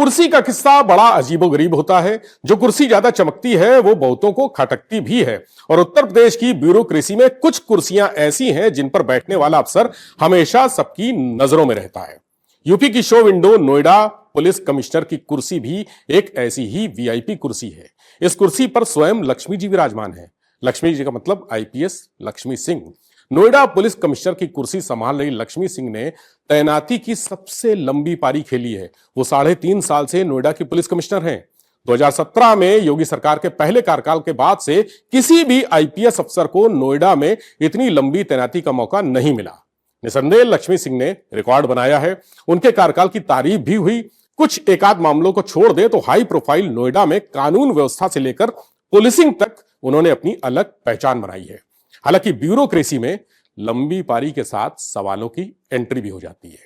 कुर्सी का किस्सा बड़ा अजीबोगरीब होता है। जो कुर्सी ज्यादा चमकती है वो बहुतों को खटकती भी है। और उत्तर प्रदेश की ब्यूरोक्रेसी में कुछ कुर्सियां ऐसी हैं जिन पर बैठने वाला अफसर हमेशा सबकी नजरों में रहता है। यूपी की show window Noida police commissioner की कुर्सी भी एक ऐसी ही वीआईपी कुर्सी है। इस कुर्सी पर स्वयं लक्ष्मी जी विराजमान है। लक्ष्मी जी का मतलब IPS Lakshmi Singh. Noida police commissioner की कुर्सी संभाल रही लक्ष्मी सिंह ने तैनाती की सबसे लंबी पारी खेली है। वो 3.5 साल से नोएडा की पुलिस कमिश्नर हैं। 2017 में योगी सरकार के पहले कार्यकाल के बाद से किसी भी आईपीएस अफसर को नोएडा में इतनी लंबी तैनाती का मौका नहीं मिला। निसंदेह लक्ष्मी सिंह ने रिकॉर्ड बनाया है। उनके कार्यकाल की तारीफ भी हुई। कुछ एकाध मामलों को छोड़ दे तो हाई प्रोफाइल नोएडा में कानून व्यवस्था से लेकर पुलिसिंग तक उन्होंने अपनी अलग पहचान बनाई है। हालांकि ब्यूरोक्रेसी में लंबी पारी के साथ सवालों की एंट्री भी हो जाती है।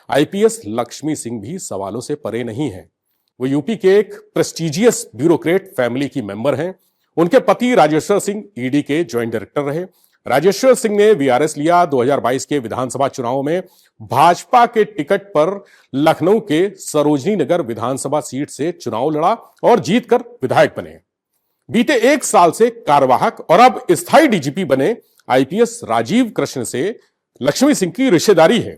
आईपीएस लक्ष्मी सिंह भी सवालों से परे नहीं है। वो यूपी के एक प्रेस्टिजियस ब्यूरोक्रेट फैमिली की मेंबर हैं। उनके पति राजेश्वर सिंह ईडी के ज्वाइंट डायरेक्टर रहे। राजेश्वर सिंह ने वीआरएस लिया। 2022 के विधानसभा चुनाव में भाजपा के टिकट पर लखनऊ के सरोजनी नगर विधानसभा सीट से चुनाव लड़ा और जीतकर विधायक बने। बीते 1 साल से कार्यवाहक और अब स्थायी डीजीपी बने आईपीएस राजीव कृष्ण से लक्ष्मी सिंह की रिश्तेदारी है।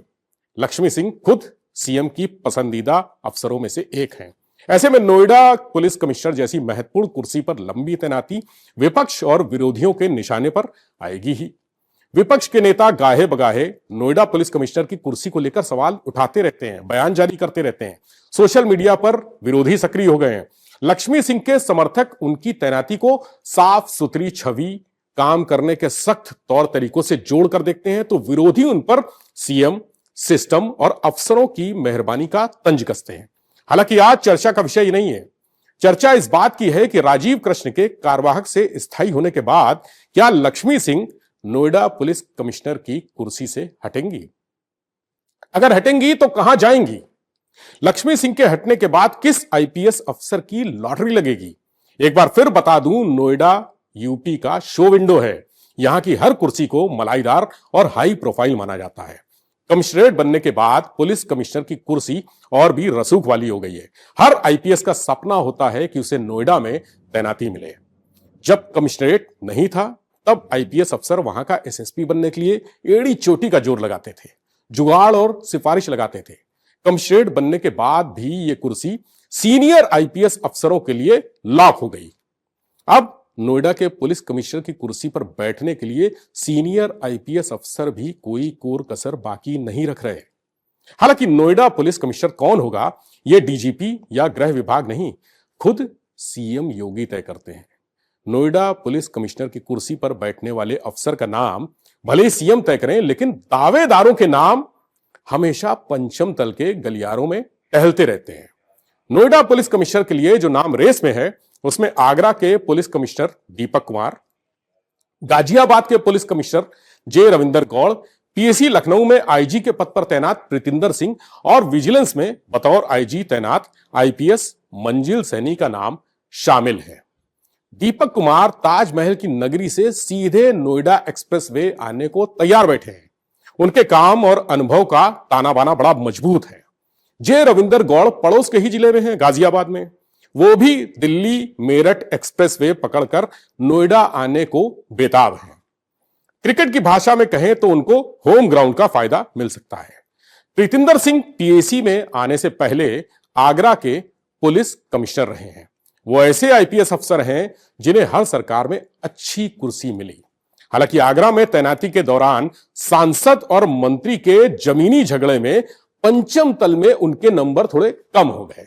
लक्ष्मी सिंह खुद सीएम की पसंदीदा अफसरों में से एक हैं। ऐसे में नोएडा पुलिस कमिश्नर जैसी महत्वपूर्ण कुर्सी पर लंबी तैनाती विपक्ष और विरोधियों के निशाने पर आएगी ही। विपक्ष के नेता गाहे बगाहे नोएडा पुलिस कमिश्नर की कुर्सी को लेकर सवाल उठाते रहते हैं, बयान जारी करते रहते हैं। सोशल मीडिया पर विरोधी सक्रिय हो गए हैं। लक्ष्मी सिंह के समर्थक उनकी तैनाती को साफ सुथरी छवि, काम करने के सख्त तौर तरीकों से जोड़कर देखते हैं तो विरोधी उन पर सीएम, सिस्टम और अफसरों की मेहरबानी का तंज कसते हैं। हालांकि आज चर्चा का विषय नहीं है। चर्चा इस बात की है कि राजीव कृष्ण के कार्यवाहक से स्थायी होने के बाद क्या लक्ष्मी सिंह नोएडा पुलिस कमिश्नर की कुर्सी से हटेंगी? अगर हटेंगी तो कहां जाएंगी? लक्ष्मी सिंह के हटने के बाद किस आईपीएस अफसर की लॉटरी लगेगी? एक बार फिर बता दूं, नोएडा यूपी का शो विंडो है। यहां की हर कुर्सी को मलाईदार और हाई प्रोफाइल माना जाता है। कमिश्नरेट बनने के बाद पुलिस कमिश्नर की कुर्सी और भी रसूख वाली हो गई है। हर आईपीएस का सपना होता है कि उसे नोएडा में तैनाती मिले। जब कमिश्नरेट नहीं था तब आईपीएस अफसर वहां का एसएसपी बनने के लिए एड़ी चोटी का जोर लगाते थे, जुगाड़ और सिफारिश लगाते थे। कमिश्नरेट बनने के बाद भी यह कुर्सी सीनियर आईपीएस अफसरों के लिए लॉक हो गई। अब नोएडा के पुलिस कमिश्नर की कुर्सी पर बैठने के लिए सीनियर आईपीएस अफसर भी कोई कोर कसर बाकी नहीं रख रहे। हालांकि नोएडा पुलिस कमिश्नर कौन होगा, यह डीजीपी या गृह विभाग नहीं, खुद सीएम योगी तय करते हैं। नोएडा पुलिस कमिश्नर की कुर्सी पर बैठने वाले अफसर का नाम भले ही सीएम तय करें, लेकिन दावेदारों के नाम हमेशा पंचम तल के गलियारों में टहलते रहते हैं। नोएडा पुलिस कमिश्नर के लिए जो नाम रेस में है उसमें आगरा के पुलिस कमिश्नर दीपक कुमार, गाजियाबाद के पुलिस कमिश्नर जे रविंदर गौड़, पीएसी लखनऊ में आईजी के पद पर तैनात प्रीतिंदर सिंह और विजिलेंस में बतौर आईजी तैनात आईपीएस मंजिल सैनी का नाम शामिल है। दीपक कुमार ताजमहल की नगरी से सीधे नोएडा एक्सप्रेसवे आने को तैयार बैठे हैं। उनके काम और अनुभव का ताना बाना बड़ा मजबूत है। जे रविंदर गौड़ पड़ोस के ही जिले में है, गाजियाबाद में। वो भी दिल्ली मेरठ एक्सप्रेसवे पकड़कर नोएडा आने को बेताब हैं। क्रिकेट की भाषा में कहें तो उनको होम ग्राउंड का फायदा मिल सकता है। प्रीतिंदर सिंह पीएसी में आने से पहले आगरा के पुलिस कमिश्नर रहे हैं। वो ऐसे आईपीएस अफसर हैं जिन्हें हर सरकार में अच्छी कुर्सी मिली। हालांकि आगरा में तैनाती के दौरान सांसद और मंत्री के जमीनी झगड़े में पंचम तल में उनके नंबर थोड़े कम हो गए।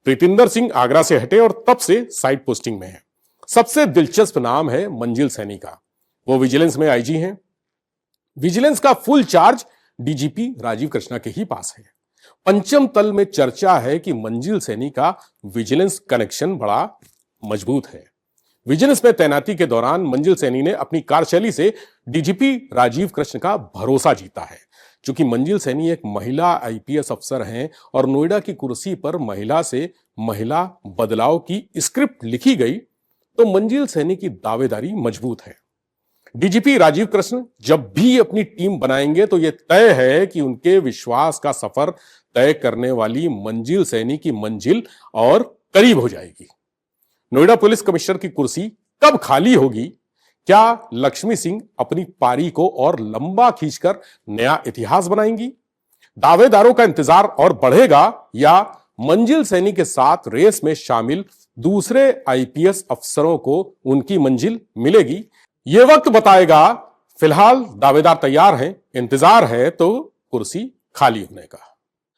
प्रीतिंदर सिंह आगरा से हटे और तब से साइड पोस्टिंग में है। सबसे दिलचस्प नाम है मंजिल सैनी का। वो विजिलेंस में आईजी हैं। विजिलेंस का full charge DGP Rajeev Krishna के ही पास है। पंचम तल में चर्चा है कि मंजिल सैनी का विजिलेंस कनेक्शन बड़ा मजबूत है। विजिलेंस में तैनाती के दौरान मंजिल सैनी ने अपनी कार्यशैली से डीजीपी राजीव कृष्ण का भरोसा जीता है। चूंकि मंजिल सैनी एक महिला आईपीएस अफसर हैं और नोएडा की कुर्सी पर महिला से महिला बदलाव की स्क्रिप्ट लिखी गई, तो मंजिल सैनी की दावेदारी मजबूत है। डीजीपी राजीव कृष्ण जब भी अपनी टीम बनाएंगे तो यह तय है कि उनके विश्वास का सफर तय करने वाली मंजिल सैनी की मंजिल और करीब हो जाएगी। नोएडा पुलिस कमिश्नर की कुर्सी कब खाली होगी? क्या लक्ष्मी सिंह अपनी पारी को और लंबा खींचकर नया इतिहास बनाएंगी? दावेदारों का इंतजार और बढ़ेगा या मंजिल सैनी के साथ रेस में शामिल दूसरे आईपीएस अफसरों को उनकी मंजिल मिलेगी? यह वक्त बताएगा। फिलहाल दावेदार तैयार हैं, इंतजार है तो कुर्सी खाली होने का।